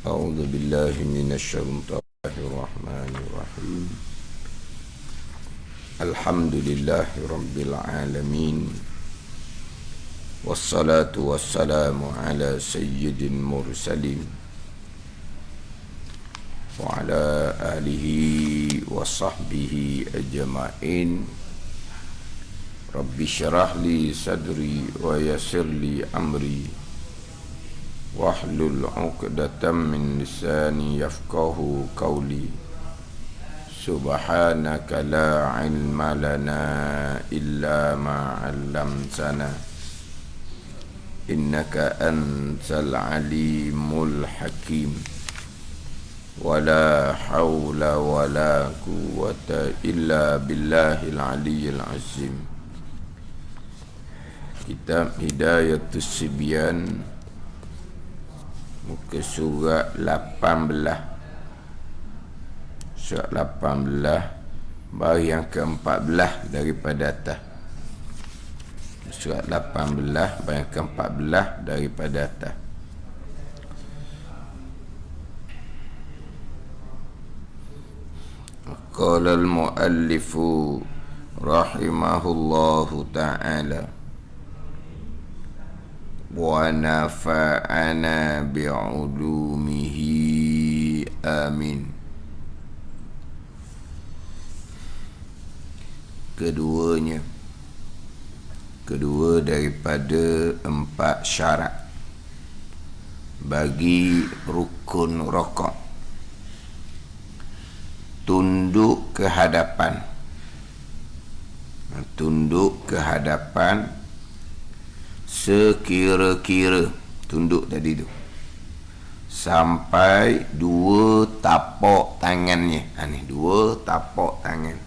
أعوذ بالله من الشيطان الرحمن الرحيم الحمد لله رب العالمين والصلاة والسلام على سيد المرسلين وعلى آله وصحبه أجمعين رب اشرح لي صدري ويسر لي أمري واحلل عقدة من لساني يفقهوا قولي سبحانك لا علم لنا إلا ما علمتنا إنك أنت العليم الحكيم ولا حول ولا قوة إلا بالله العلي العظيم. Kitab Hidayatus Sibyan, muka surat 18. Surat 18 baris yang ke-14 daripada atas. Surat 18 baris yang ke-14 daripada atas. Qala al-muallifu rahimahullahu ta'ala wa nafa'ana bi'ulumihi amin. Kedua daripada 4 syarat bagi rukun rokok: tunduk ke hadapan. Tunduk ke hadapan sekira-kira tunduk tadi tu sampai 2 tapak tangannya. Ni 2 tapak tangan.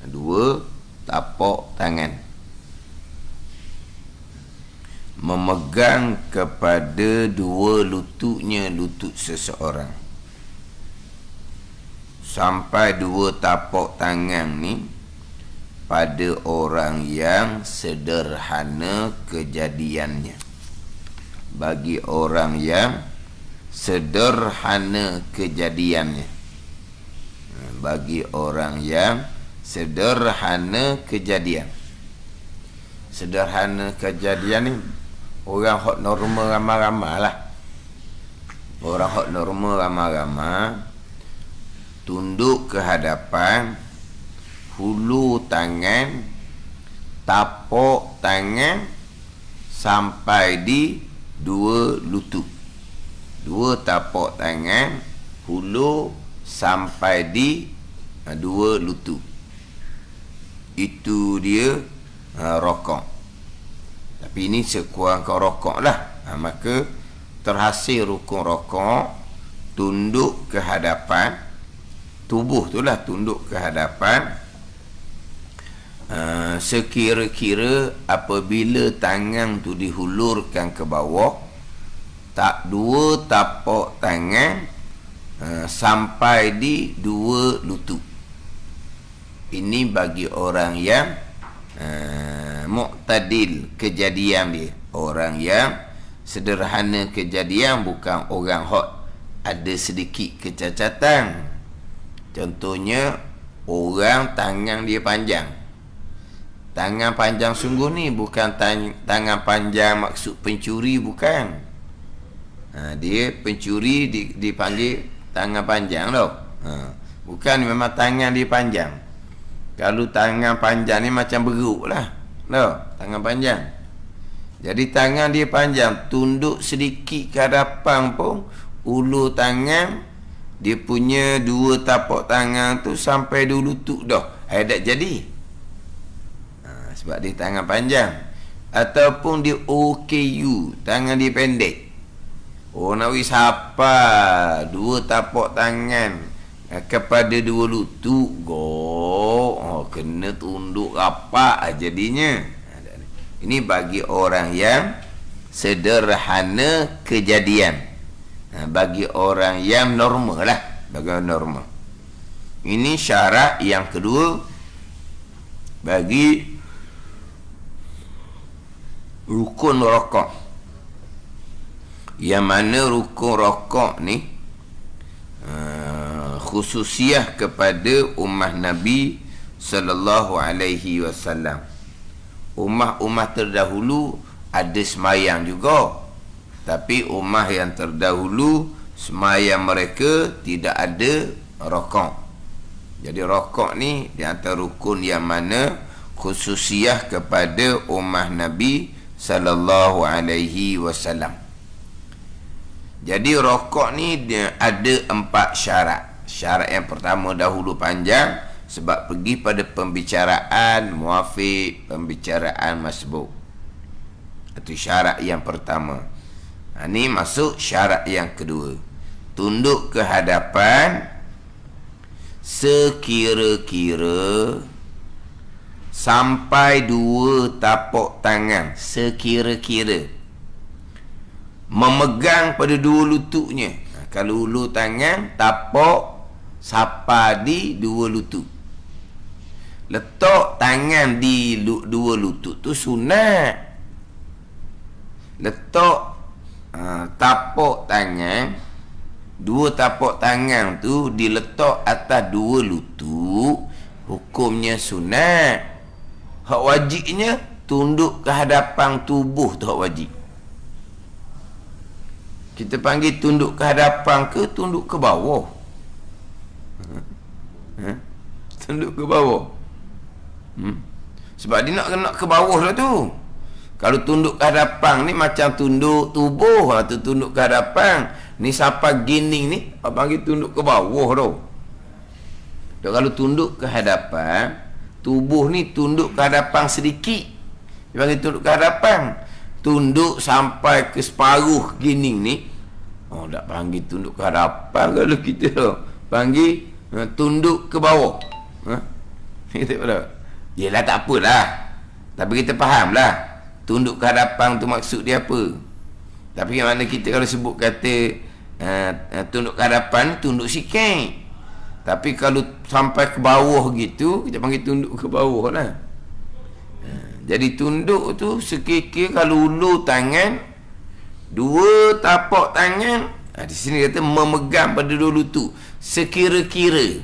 2 tapak tangan memegang kepada 2 lututnya, lutut seseorang. Sampai 2 tapak tangan ni pada orang yang sederhana kejadiannya. Bagi orang yang sederhana kejadiannya. Bagi orang yang sederhana kejadian. Sederhana kejadian ni orang hak normal ramai-ramai lah. Orang hak normal ramai-ramai tunduk ke hadapan, hulu tangan, tapak tangan sampai di 2 lutut. 2 tapak tangan, hulu sampai di 2 lutut. Itu dia rokok. Tapi ini sekurang-kurang rokok lah. Maka terhasil rukun rokok, tunduk ke hadapan. Tubuh tu lah tunduk ke hadapan. Sekira-kira apabila tangan tu dihulurkan ke bawah, tak 2 tapak tangan sampai di 2 lutut. Ini bagi orang yang mu'tadil kejadian dia. Orang yang sederhana kejadian, bukan orang hot ada sedikit kecacatan. Contohnya orang tangan dia panjang. Tangan panjang sungguh ni bukan tangan panjang maksud pencuri, bukan. Dia pencuri dipanggil tangan panjang tau. Bukan, memang tangan dia panjang. Kalau tangan panjang ni macam beruk lah tau, tangan panjang. Jadi tangan dia panjang, tunduk sedikit ke hadapan pun, ulu tangan dia punya 2 tapak tangan tu sampai 2 lutut dah. Dah jadi. Sebab dia tangan panjang. Ataupun dia OKU, tangan dia pendek. Nak siapa 2 tapak tangan kepada 2 lutut, kena tunduk apa jadinya. Ini bagi orang yang sederhana kejadian. Bagi orang yang normal lah. Bagi orang normal. Ini syarat yang kedua bagi rukun rokok. Yang mana rukun rokok ni khususiah kepada ummah Nabi sallallahu alaihi wasallam. Ummah terdahulu ada semayang juga, tapi ummah yang terdahulu semayang mereka tidak ada rokok. Jadi rokok ni di antara rukun yang mana khususiah kepada ummah Nabi sallallahu alaihi wasallam. Jadi rokok ni dia ada 4 syarat. Syarat yang pertama dahulu panjang sebab pergi pada pembicaraan muafiq, pembicaraan masbuk. Itu syarat yang pertama. Ini masuk syarat yang kedua. Tunduk ke hadapan sekira-kira sampai 2 tapak tangan. Sekira-kira memegang pada 2 lututnya. Kalau ulu tangan tapak sapa di 2 lutut. Letak tangan di 2 lutut tu sunat. Letak tapak tangan, 2 tapak tangan tu diletak atas 2 lutut, hukumnya sunat. Hak wajibnya tunduk ke hadapan tubuh tu hak wajib. Kita panggil tunduk ke hadapan ke tunduk ke bawah? Tunduk ke bawah. Sebab dia nak ke bawah lah tu. Kalau tunduk ke hadapan ni macam tunduk tubuh atau tunduk ke hadapan. Ni siapa gining ni panggil tunduk ke bawah tu. Dan kalau tunduk ke hadapan, tubuh ni tunduk ke hadapan sedikit, dia panggil tunduk ke hadapan. Tunduk sampai ke separuh gining ni, tak panggil tunduk ke hadapan. Kalau kita panggil tunduk ke bawah. Kita pada yelah tak apalah, tapi kita faham lah tunduk ke hadapan tu maksud dia apa. Tapi yang mana kita kalau sebut kata tunduk ke hadapan, tunduk sikit. Tapi kalau sampai ke bawah gitu, kita panggil tunduk ke bawah lah. Jadi tunduk tu sekira kalau ulu tangan, 2 tapak tangan. Di sini kata memegang pada 2 lutut. Sekira-kira.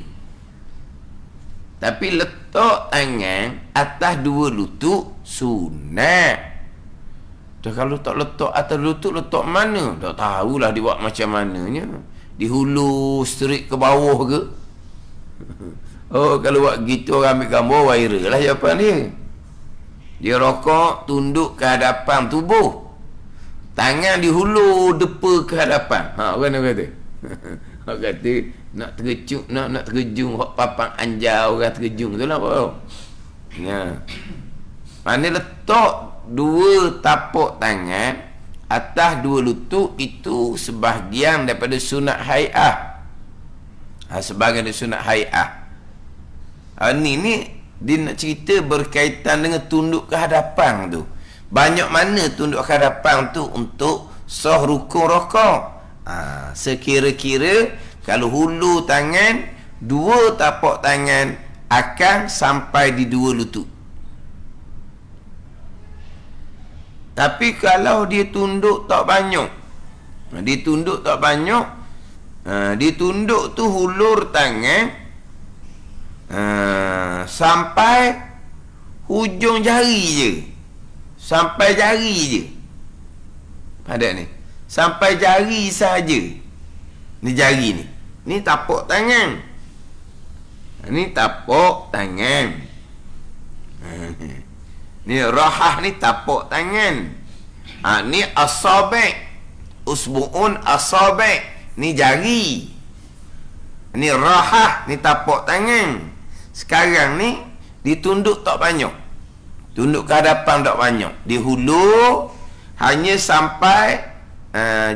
Tapi letak tangan atas 2 lutut sunat. Dan kalau tak letak atas lutut, letak mana? Tak tahulah dia buat macam mananya. Di hulu straight ke bawah ke? Kalau buat gitu orang ambil gambar viral lah jawapan dia. Dia rokok tunduk ke hadapan tubuh, tangan di hulu depa ke hadapan. Orang kata orang kata nak terkejut, nak terkejung hak papang anjau orang terkejung tu lah apa. Mana letak 2 tapak tangan atas 2 lutut, itu sebahagian daripada sunat hai'ah. Sebahagian daripada sunat hai'ah. Ni dia nak cerita berkaitan dengan tunduk ke hadapan tu. Banyak mana tunduk ke hadapan tu untuk sah rukun rokok. Sekira-kira kalau hulu tangan, 2 tapak tangan akan sampai di 2 lutut. Tapi kalau dia tunduk tak banyak, dia tunduk tu hulur tangan sampai hujung jari je. Sampai jari je. Ada ni. Sampai jari saja. Ni jari ni. Ni tapak tangan. Ni tapak tangan. Ni rahah ni tapak tangan. Ni asabi'. Usbu'un asabi'. Ni jari. Ni rahah, ni tapak tangan. Sekarang ni ditunduk tak banyak. Tunduk ke hadapan tak banyak. Di hulu hanya sampai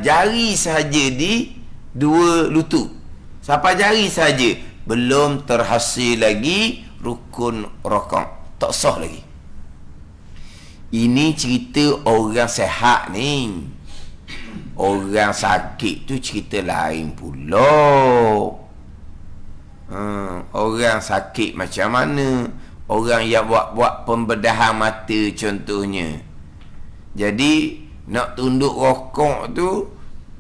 jari sahaja di 2 lutut. Sampai jari sahaja. Belum terhasil lagi rukun rokok. Tak sah lagi. Ini cerita orang sihat ni. Orang sakit tu cerita lain pula. Orang sakit macam mana? Orang yang buat pembedahan mata contohnya. Jadi nak tunduk rokok tu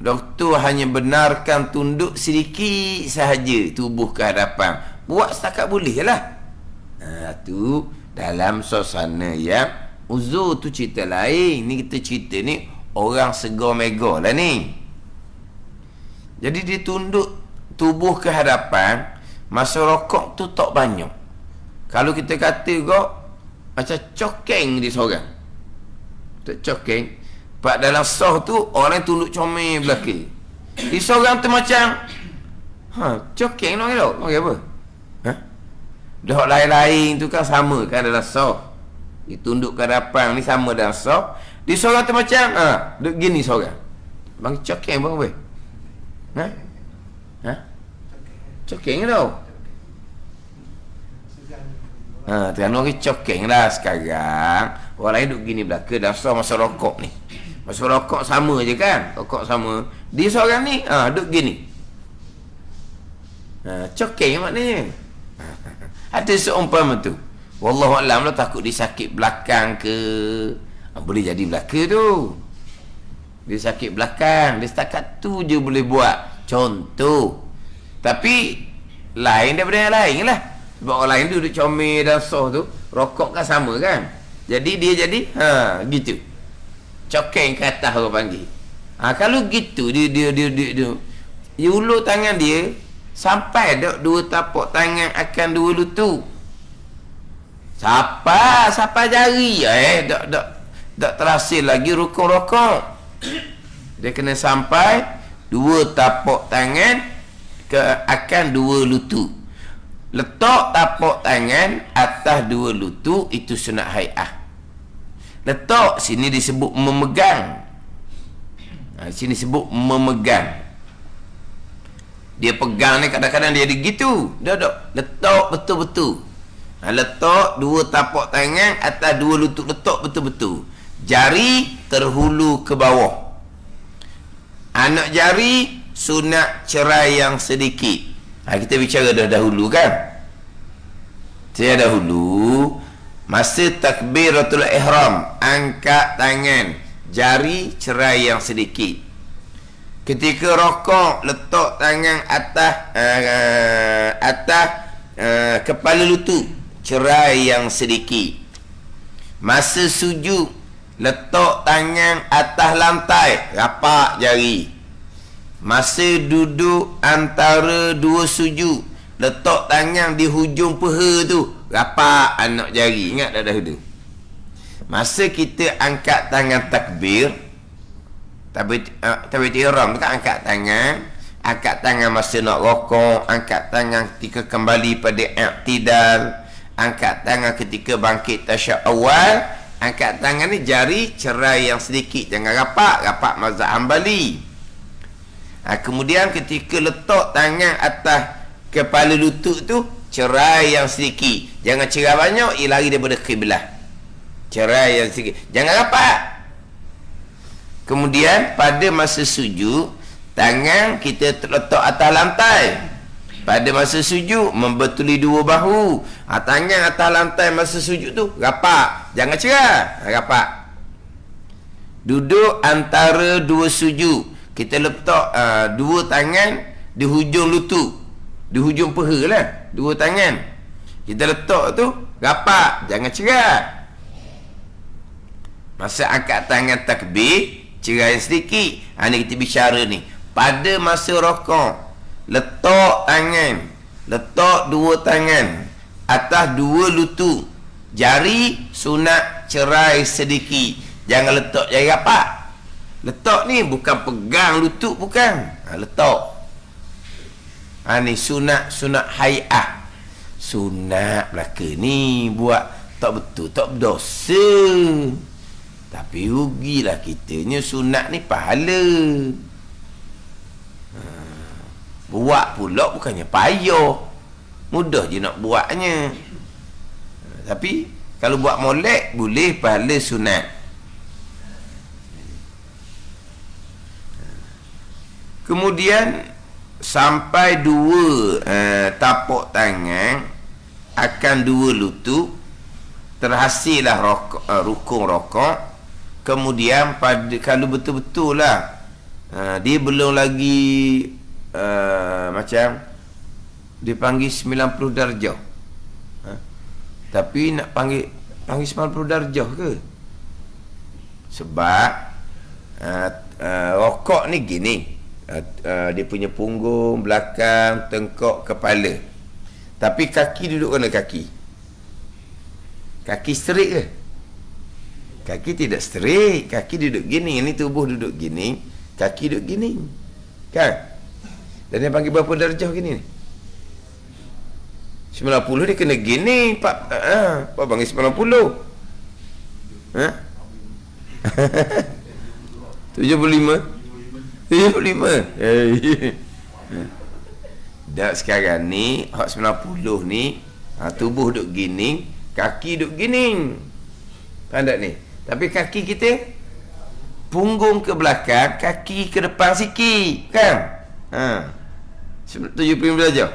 Doktor hanya benarkan tunduk sedikit sahaja tubuh ke hadapan. Buat setakat boleh lah. Tu dalam suasana yang uzur tu cerita lain. Ni kita cerita ni orang segar mega lah ni. Jadi dia tunduk tubuh ke hadapan. Masa rokok tu tak banyak. Kalau kita kata kok macam cokeng dia seorang. Tak cokeng. Pak dalam sah tu orang tunduk comel belakang. Di seorang tu macam cokeng nak elok. Okey apa? Dah lain-lain tu kan sama kan dalam sah. Ditunduk ke hadapan ni sama dalam sah. Di seorang tu macam duk gini seorang. Bang cokeng bang apa? Cokeng tau. Tengah orang cokeng lah sekarang. Orang lain duk gini belaka dah sah masa rokok ni. Masa rokok sama je kan. Rokok sama. Dia seorang ni duk gini. Cokeng maknanya. Ada seumpama tu. Wallahualam lah, takut dia sakit belakang ke. Boleh jadi belaka tu. Dia sakit belakang. Dia setakat tu je boleh buat contoh. Tapi lain daripada yang lain lah. Sebab orang lain duduk comel dan soh tu, rokok kan sama kan. Jadi dia jadi gitu. Cokeng ke atas orang panggil. Kalau gitu dia ulur tangan dia sampai dak dua tapak tangan akan dua lutut. Siapa jari dak terhasil lagi rukun rokok. Dia kena sampai dua tapak tangan ke akan dua lutut. Letak tapak tangan atas dua lutut itu sunat hai'ah. Letak sini disebut memegang. Sini disebut memegang. Dia pegang ni kadang-kadang dia ada gitu. Letak betul-betul. Letak dua tapak tangan atas dua lutut. Letak betul-betul. Jari terhulu ke bawah. Anak jari sunat cerai yang sedikit. Kita bicara dah dahulu kan. Saya dahulu masa takbiratul ihram, angkat tangan, jari cerai yang sedikit. Ketika rokok, letak tangan atas kepala lutut, cerai yang sedikit. Masa sujud, letak tangan atas lantai, rapak jari. Masa duduk antara dua sujud, letak tangan di hujung peha tu, rapak anak jari. Ingat dah dahulu. Masa kita angkat tangan takbir, takbir ihram tu kan angkat tangan masa nak rokok, angkat tangan ketika kembali pada i'tidal, angkat tangan ketika bangkit tasyahud awal. Angkat tangan ni jari cerai yang sedikit, jangan rapak mazhab Hanbali. Kemudian ketika letak tangan atas kepala lutut tu, cerai yang sedikit, jangan cerai banyak, ia lari daripada kiblah. Cerai yang sedikit, jangan rapat. Kemudian pada masa sujud, tangan kita letak atas lantai. Pada masa sujud, membetuli dua bahu. Tangan atas lantai masa sujud tu, rapat, jangan cerai, rapat. Duduk antara dua sujud, kita letak dua tangan di hujung lutut, di hujung peha lah, dua tangan kita letak tu, rapat, jangan cerai. Masa angkat tangan takbir, cerai sedikit. Ni kita bicara ni pada masa rokok, letak dua tangan atas dua lutut, jari sunat cerai sedikit, jangan letak jari rapat. Letak ni bukan pegang lutut, bukan. Letak. Ni sunat hai'ah. Sunat belaka ni buat tak betul, tak berdosa. Tapi rugilah kitanya sunat ni pahala. Buat pula bukannya payah. Mudah je nak buatnya. Tapi kalau buat molek boleh pahala sunat. Kemudian sampai dua tapak tangan akan dua lutut, terhasillah rukun rokok. Kemudian kalau betul-betul lah Dia belum lagi macam dipanggil 90 darjah. Tapi nak panggil 90 darjah ke? Sebab rokok ni gini, dia punya punggung, belakang, tengkok, kepala. Tapi kaki duduk mana kaki? Kaki straight ke? Kaki tidak straight. Kaki duduk gini. Ini tubuh duduk gini, kaki duduk gini, kan? Dan dia panggil berapa darjah gini ni? 90 dia kena gini. Pak panggil 90. 75. Dak sekarang ni hak 90 ni, tubuh duduk gini, kaki duduk gini. Faham tak ni? Tapi kaki kita punggung ke belakang, kaki ke depan sikit, kan? 75 darjah.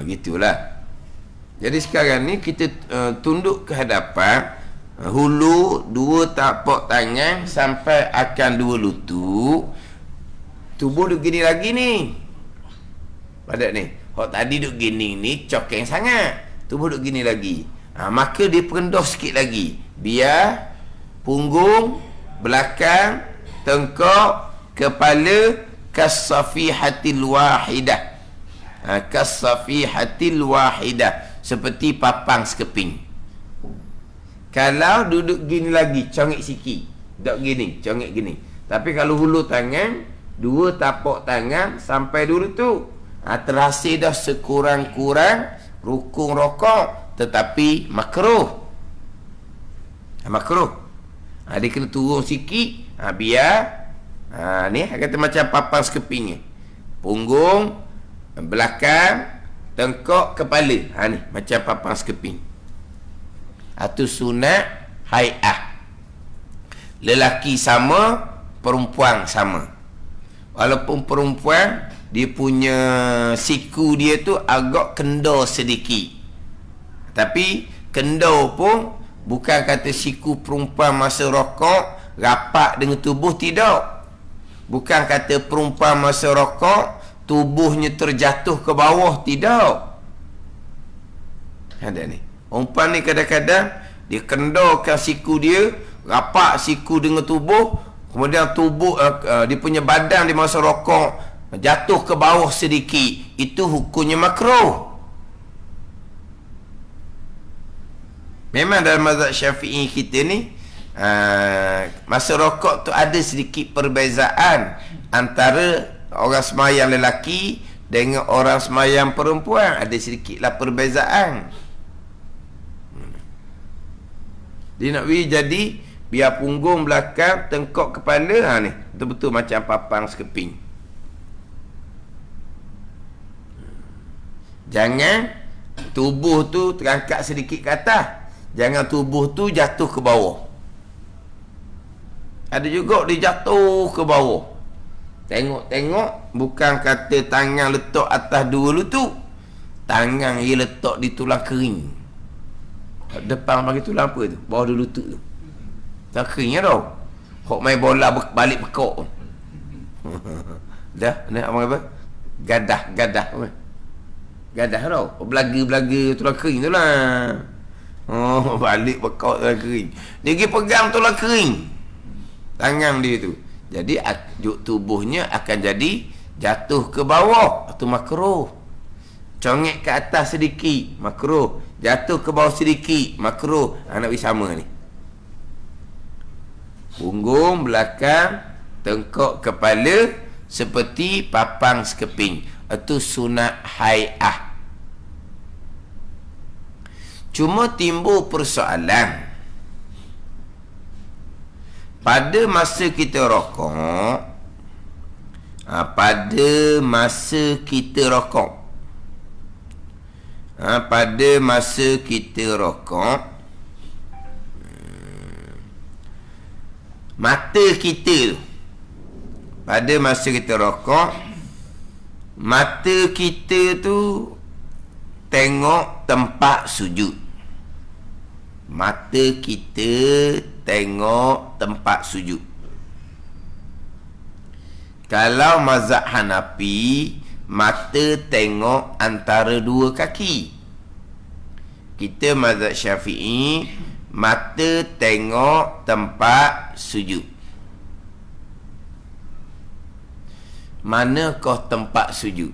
Gitulah. Jadi sekarang ni kita tunduk ke hadapan, hulu, dua tapak tangan sampai akan dua lutut. Tubuh duduk gini lagi ni. Padat ni. Hak tadi duduk gini ni cokeng sangat. Tubuh duduk gini lagi. Maka dia perendah sikit lagi. Biar punggung, belakang, tengkok, kepala kasafihatil wahidah. Kasafihatil wahidah. Seperti papang sekeping. Kalau duduk gini lagi, congik sikit. Duduk gini, congik gini. Tapi kalau hulu tangan, dua tapak tangan sampai dulu tu, terasa dah sekurang-kurang rukun rokok, tetapi makruh. Makruh. Dia kena turun sikit, biar ni kata macam papang sekeping ni. Punggung, belakang, tengkok, kepala. Ni macam papang sekeping. Itu sunat hai'ah. Lelaki sama, perempuan sama. Walaupun perempuan, dia punya siku dia tu agak kendor sedikit. Tapi kendor pun bukan kata siku perempuan masa rokok rapat dengan tubuh, tidak. Bukan kata perempuan masa rokok tubuhnya terjatuh ke bawah, tidak. Ada ni. Perempuan ni kadang-kadang dia kendorkan siku dia, rapat siku dengan tubuh, kemudian tubuh dia punya badan di masa rokok jatuh ke bawah sedikit. Itu hukumnya makruh. Memang dalam mazhab Syafi'i kita ni, masa rokok tu ada sedikit perbezaan antara orang semayang lelaki dengan orang semayang perempuan. Ada sedikitlah perbezaan. Dia nak jadi biar punggung, belakang, tengkok, kepala, ni betul-betul macam papang sekeping. Jangan tubuh tu terangkat sedikit ke atas, jangan tubuh tu jatuh ke bawah. Ada juga dia jatuh ke bawah. Tengok-tengok, bukan kata tangan letak atas dua lutut, tangan dia letak di tulang kering. Depan bagi tulang apa tu? Bawah dua lutut tu. Tak keringnya tau. Hok main bola balik pekok. Dah, abang apa? Gadah tau. Belaga tulang kering tu lah. Balik pekok tulang kering. Dia pergi pegang tulang kering tangan dia tu. Jadi tubuhnya akan jadi jatuh ke bawah. Itu makruh. Congek ke atas sedikit, makruh. Jatuh ke bawah sedikit, makruh. Nak pergi sama ni. Punggung, belakang, tengkok, kepala seperti papang sekeping. Itu sunat hai'ah. Cuma timbul persoalan. Pada masa kita rokok, pada masa kita rokok, mata kita, pada masa kita rokok, mata kita tu tengok tempat sujud. Mata kita tengok tempat sujud. Kalau mazhab Hanafi, mata tengok antara dua kaki. Kita mazhab Syafi'i, mata tengok tempat sujud. Manakah tempat sujud?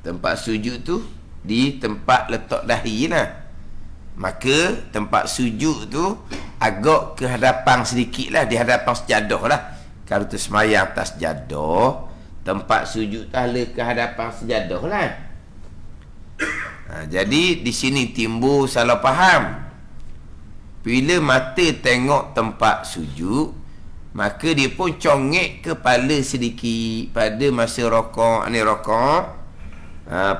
Tempat sujud tu di tempat letak dahi lah. Maka tempat sujud tu agak ke hadapan sedikit lah, di hadapan sejadah lah. Kalau tu semayang atas sejadah, tempat sujud tu hala ke hadapan sejadah lah. Jadi di sini timbul salah faham. Bila mata tengok tempat sujud, maka dia pun congek kepala sedikit pada masa rokok. Ni rokok,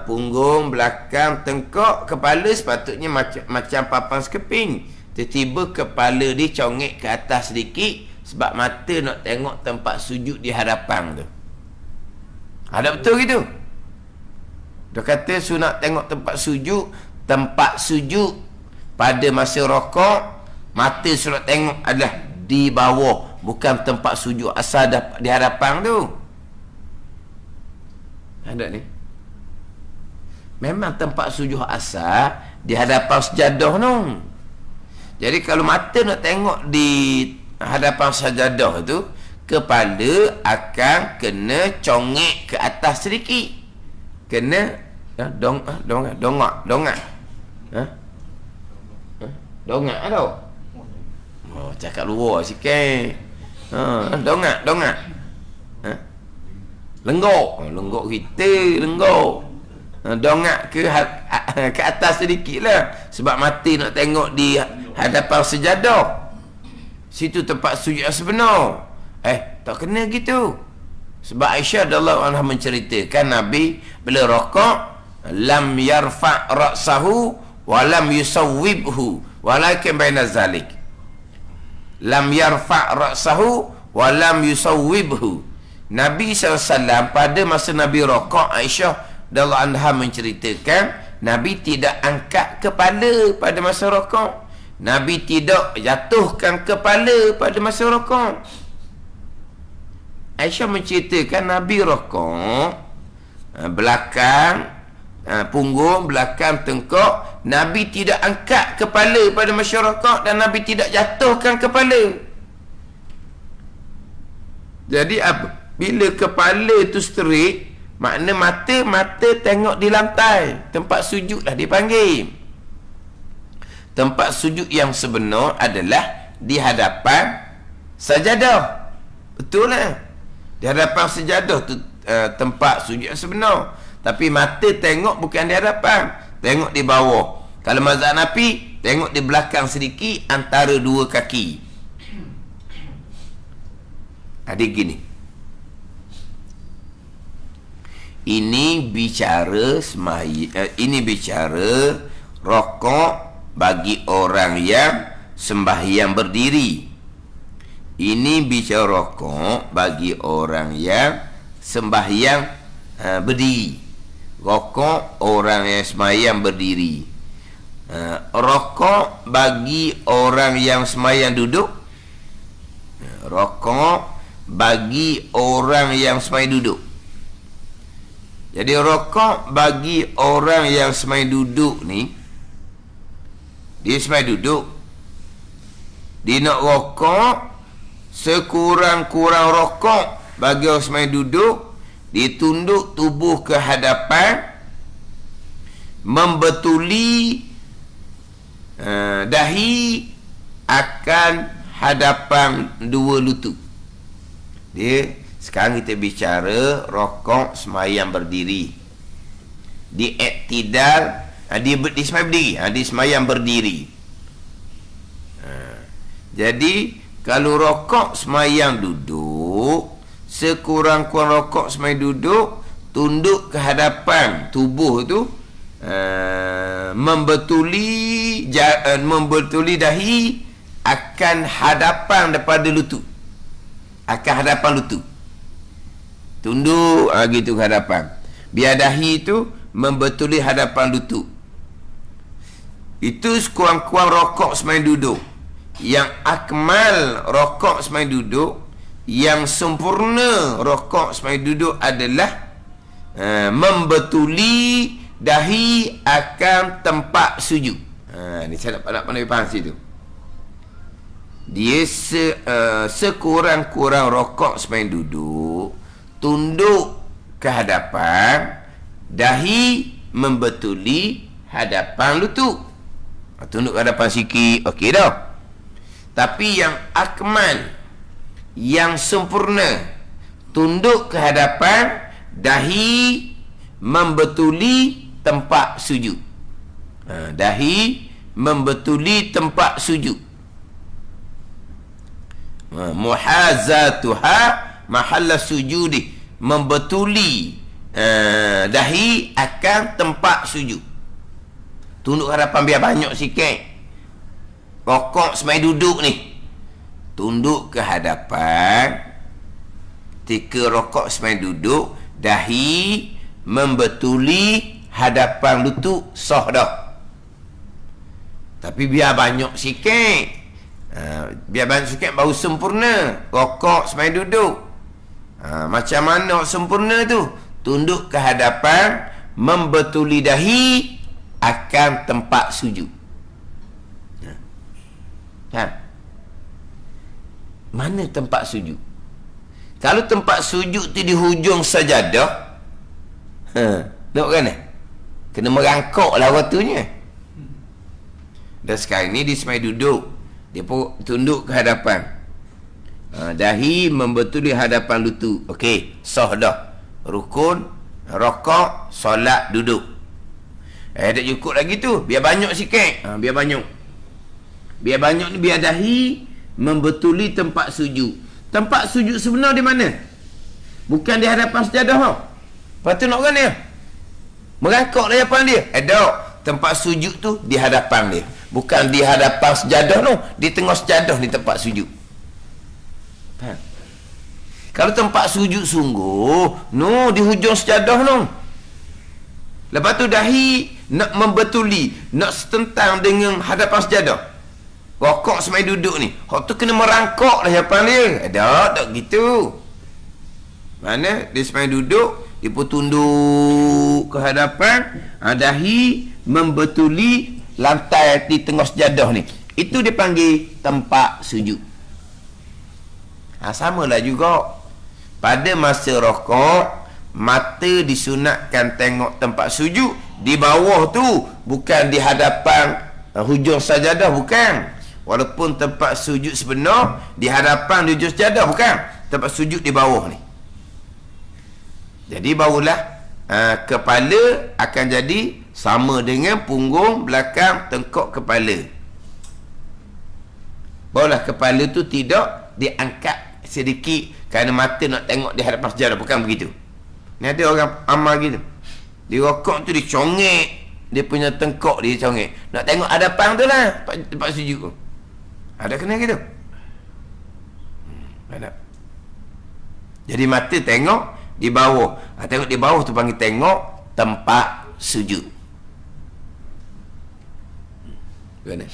punggung, belakang, tengkok, kepala sepatutnya macam papan sekeping. Tiba-tiba kepala dia congek ke atas sedikit sebab mata nak tengok tempat sujud di hadapan tu. Ada betul gitu? Dia kata sunat tengok tempat sujud pada masa rokok, mata sunat tengok adalah di bawah, bukan tempat sujud asal di hadapan tu. Ada ni. Memang tempat sujud asal di hadapan sejadah tu. Jadi kalau mata nak tengok di hadapan sejadah tu, kepala akan kena congek ke atas sedikit. Kena dongak. Dongak tau. Oh, cakap luar sikit. Dongak. Lenggok kita, lenggok. Dongak ke atas sedikit lah. Sebab mata nak tengok di hadapan sejadah. Situ tempat sujud yang sebenar. Tak kena gitu. Sebab Aisyah radhiyallahu anha menceritakan Nabi bila rokok, lam yarfa' ra'sahu wa lam yusawwibhu walakin baina zalik. Lam yarfa' ra'sahu wa lam yusawwibhu. Nabi SAW pada masa Nabi rokok, Aisyah radhiyallahu anha menceritakan Nabi tidak angkat kepala pada masa rokok. Nabi tidak jatuhkan kepala pada masa rokok. Aisyah menceritakan Nabi rokok, belakang, punggung, belakang tengkok, Nabi tidak angkat kepala pada masa rokok dan Nabi tidak jatuhkan kepala. Jadi bila kepala tu straight, makna mata tengok di lantai. Tempat sujud lah dipanggil. Tempat sujud yang sebenar adalah di hadapan sajadah. Betul lah. Di hadapan sejadah tu tempat sujud yang sebenar. Tapi mata tengok bukan di hadapan, tengok di bawah. Kalau mazhab Hanafi, tengok di belakang sedikit antara dua kaki. Adik gini. Ini bicara rokok bagi orang yang sembahyang berdiri. Ini bicara rokok bagi orang yang sembahyang berdiri. Rokok orang yang sembahyang berdiri. Rokok bagi orang yang sembahyang duduk. Rokok bagi orang yang sembahyang duduk. Jadi rokok bagi orang yang sembahyang duduk ni, dia sembahyang duduk, dia nak rokok, sekurang-kurang rokok bagi orang sembahyang duduk, dia tunduk tubuh ke hadapan, membetuli dahi akan hadapan dua lutut. Sekarang kita bicara rokok sembahyang berdiri. Di iktidal, dia sembahyang berdiri, dia sembahyang berdiri. Jadi kalau rokok sembahyang duduk, sekurang-kurang rokok sembahyang duduk, tunduk ke hadapan tubuh tu, membetuli dahi akan hadapan daripada lutut. Akan hadapan lutut. Tunduk gitu ke hadapan. Biar dahi tu membetuli hadapan lutut. Itu sekurang-kurang rokok sembahyang duduk. Yang akmal rokok sembahyang duduk, yang sempurna rokok semai duduk adalah membetuli dahi akan tempat sujud. Ni saya nak pandai faham situ. Dia sekurang-kurang rokok semai duduk, tunduk ke hadapan, dahi membetuli hadapan lutut. Tunduk ke hadapan sikit, okey dah. Tapi yang akmal, yang sempurna, tunduk ke hadapan, dahi membetuli tempat sujud. Dahi membetuli tempat sujud. Muhazatuha mahalla sujudi, membetuli dahi akan tempat sujud. Tunduk hadapan biar banyak sikit. Rokok semai duduk ni, tunduk ke hadapan. Ketika rokok semai duduk, dahi membetuli hadapan lutut, sah dah. Tapi biar banyak sikit, biar banyak sikit baru sempurna. Rokok semai duduk, macam mana sempurna tu? Tunduk ke hadapan, membetuli dahi akan tempat sujud. Mana tempat sujud? Kalau tempat sujud tu di hujung sajadah, tengok kan? Kena merangkak lah waktunya. Dan sekarang ni dia semai duduk, dia pun tunduk ke hadapan, dahi membetuli hadapan lutut. Okey, sah dah. Rukun, rokok, solat, duduk. Tak cukup lagi tu, biar banyak sikit. Biar banyak ni, biar dahi membetuli tempat sujud. Tempat sujud sebenar di mana? Bukan di hadapan sejadah tau. Lepas tu nak kan dia merangkak di hadapan dia. Tempat sujud tu di hadapan dia, bukan di hadapan sejadah tu. Di tengah sejadah ni tempat sujud. Kalau tempat sujud sungguh, di hujung sejadah Lepas tu dahi nak membetuli, nak setentang dengan hadapan sejadah. Rokok semai duduk ni, hak tu kena merangkak lah hadapan dia. Tak gitu. Mana dia semai duduk, dia pun tunduk ke hadapan, dahi membetuli lantai di tengah sejadah ni. Itu dia panggil tempat sujud. Samalah juga pada masa rokok, mata disunatkan tengok tempat sujud di bawah tu, bukan di hadapan hujung sajadah, bukan. Walaupun tempat sujud sebenar di hadapan hujung sajadah, bukan. Tempat sujud di bawah ni. Jadi barulah kepala akan jadi sama dengan punggung belakang tengkok kepala. Barulah kepala tu tidak diangkat sedikit kerana mata nak tengok di hadapan sajadah, bukan begitu. Ni ada orang amal gitu. Dia rokok tu dia congek, dia punya tengkok dia congek. Nak tengok hadapan tu lah, tempat sujud tu. Ada kena gitu? Ada. Jadi mata tengok di bawah. Tengok di bawah tu panggil tengok tempat sujud. Gimana?